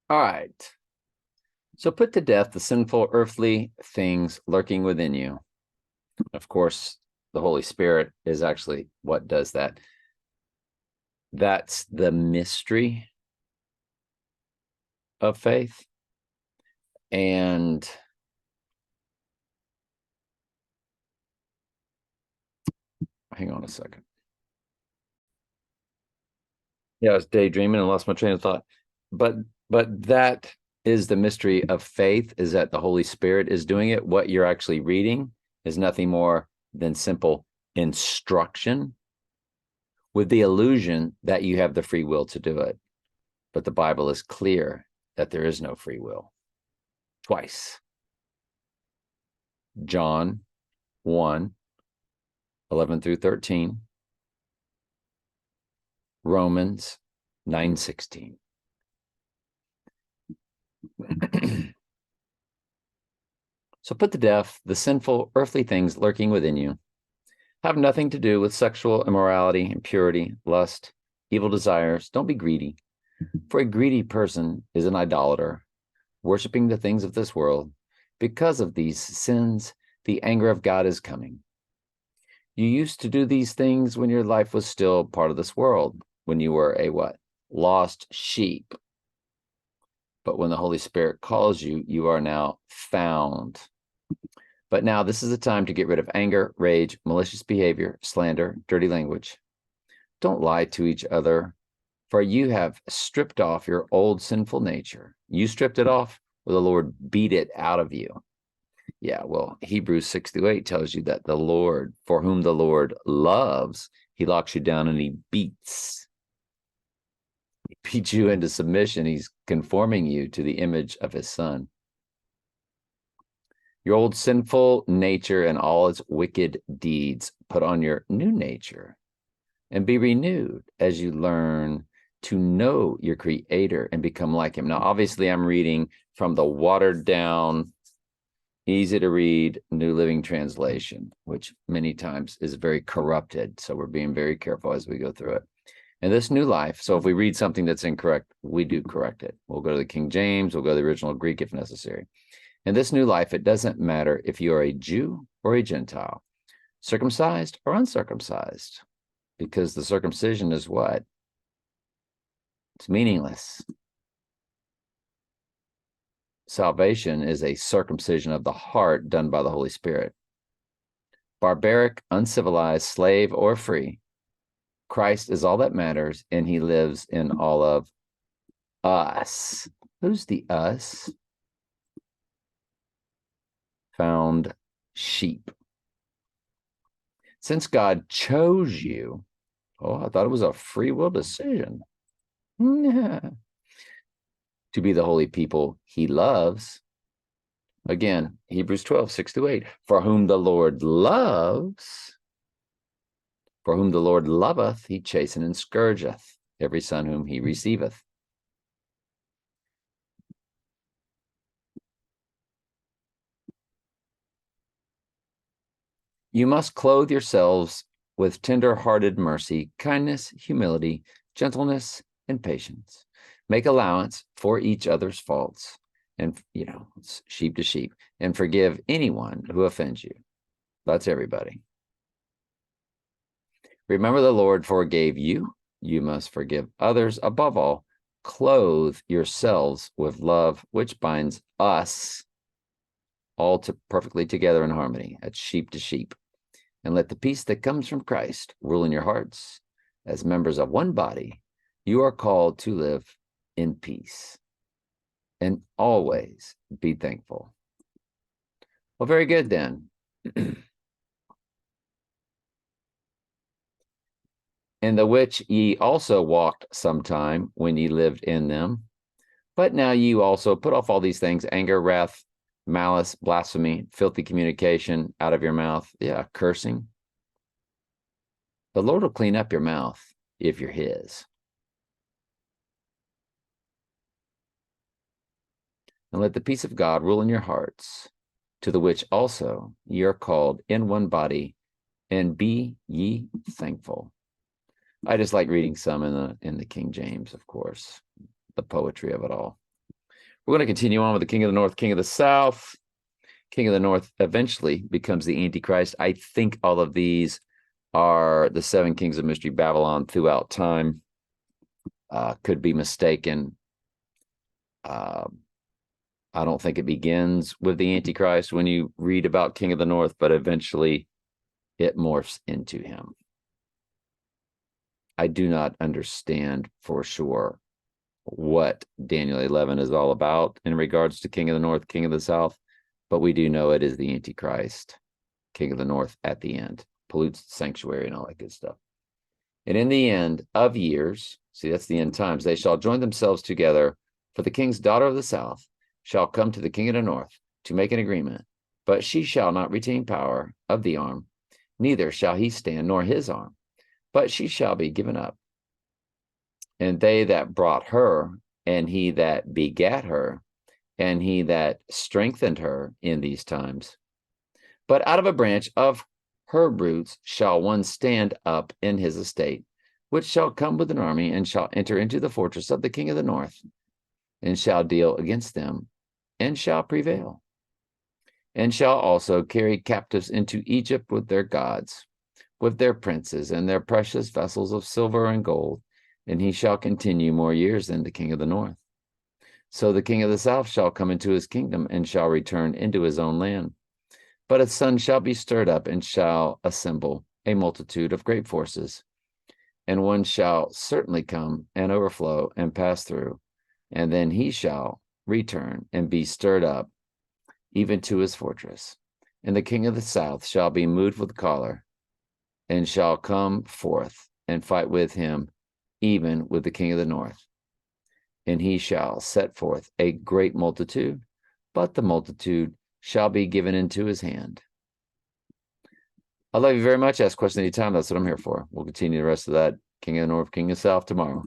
All right. So put to death the sinful earthly things lurking within you. Of course, the Holy Spirit is actually what does that. That's the mystery of faith. And hang on a second. Yeah, I was daydreaming and lost my train of thought. But that is the mystery of faith, is that the Holy Spirit is doing it. What you're actually reading is nothing more than simple instruction with the illusion that you have the free will to do it. But the Bible is clear that there is no free will. Twice. John 1:11-13. Romans 9:16. So put to death the sinful earthly things lurking within you. Have nothing to do with sexual immorality, impurity, lust, evil desires. Don't be greedy. For a greedy person is an idolater, worshiping the things of this world. Because of these sins, the anger of God is coming. You used to do these things when your life was still part of this world, when you were a what? Lost sheep. But when the Holy Spirit calls you, you are now found. But now this is the time to get rid of anger, rage, malicious behavior, slander, dirty language. Don't lie to each other, for you have stripped off your old sinful nature. You stripped it off, or the Lord beat it out of you. Yeah, well, Hebrews 6-8 tells you that the Lord, for whom the Lord loves, he locks you down and he beats. He beats you into submission. He's conforming you to the image of his son. Your old sinful nature and all its wicked deeds, put on your new nature and be renewed as you learn to know your creator and become like him. Now, obviously, I'm reading from the watered down, easy to read New Living Translation, which many times is very corrupted. So we're being very careful as we go through it. And this new life, so if we read something that's incorrect, we do correct it. We'll go to the King James, we'll go to the original Greek if necessary. In this new life, it doesn't matter if you are a Jew or a Gentile, circumcised or uncircumcised, because the circumcision is what? It's meaningless. Salvation is a circumcision of the heart done by the Holy Spirit. Barbaric, uncivilized, slave, or free, Christ is all that matters, and he lives in all of us. Who's the us? Found sheep. Since God chose you, I thought it was a free will decision. To be the holy people he loves. Again, Hebrews 12:6-8. For whom the Lord loves, for whom the Lord loveth, he chasteneth and scourgeth every son whom he receiveth. You must clothe yourselves with tender-hearted mercy, kindness, humility, gentleness, and patience. Make allowance for each other's faults, and it's sheep to sheep, and forgive anyone who offends you. That's everybody. Remember, the Lord forgave you. You must forgive others. Above all, clothe yourselves with love, which binds us all perfectly together in harmony. That's sheep to sheep. And let the peace that comes from Christ rule in your hearts. As members of one body, you are called to live in peace and always be thankful. Well, very good then. In the which ye also walked sometime when ye lived in them. But now you also put off all these things: anger, wrath, malice, blasphemy, filthy communication out of your mouth. Yeah, cursing. The Lord will clean up your mouth if you're his. And let the peace of God rule in your hearts, to the which also ye are called in one body, and be ye thankful. I just like reading some in the King James, of course, the poetry of it all. We're going to continue on with the king of the north, king of the south. King of the north eventually becomes the Antichrist. I think all of these are the seven kings of mystery Babylon throughout time. Could be mistaken. I don't think it begins with the Antichrist when you read about King of the North, but eventually it morphs into him. I do not understand for sure what Daniel 11 is all about in regards to King of the North, King of the South, but we do know it is the Antichrist, King of the North at the end, pollutes the sanctuary and all that good stuff. And in the end of years, see, that's the end times, they shall join themselves together, for the king's daughter of the south shall come to the king of the north to make an agreement, but she shall not retain power of the arm, neither shall he stand nor his arm, but she shall be given up. And they that brought her, and he that begat her, and he that strengthened her in these times. But out of a branch of her roots shall one stand up in his estate, which shall come with an army, and shall enter into the fortress of the king of the north, and shall deal against them, and shall prevail, and shall also carry captives into Egypt with their gods, with their princes, and their precious vessels of silver and gold, and he shall continue more years than the king of the north. So the king of the south shall come into his kingdom, and shall return into his own land. But a son shall be stirred up, and shall assemble a multitude of great forces, and one shall certainly come and overflow and pass through, and then he shall return and be stirred up, even to his fortress. And the king of the south shall be moved with choler, and shall come forth and fight with him, even with the king of the north. And he shall set forth a great multitude, but the multitude shall be given into his hand. I love you very much. Ask questions anytime. That's what I'm here for. We'll continue the rest of that King of the North, King of the South tomorrow.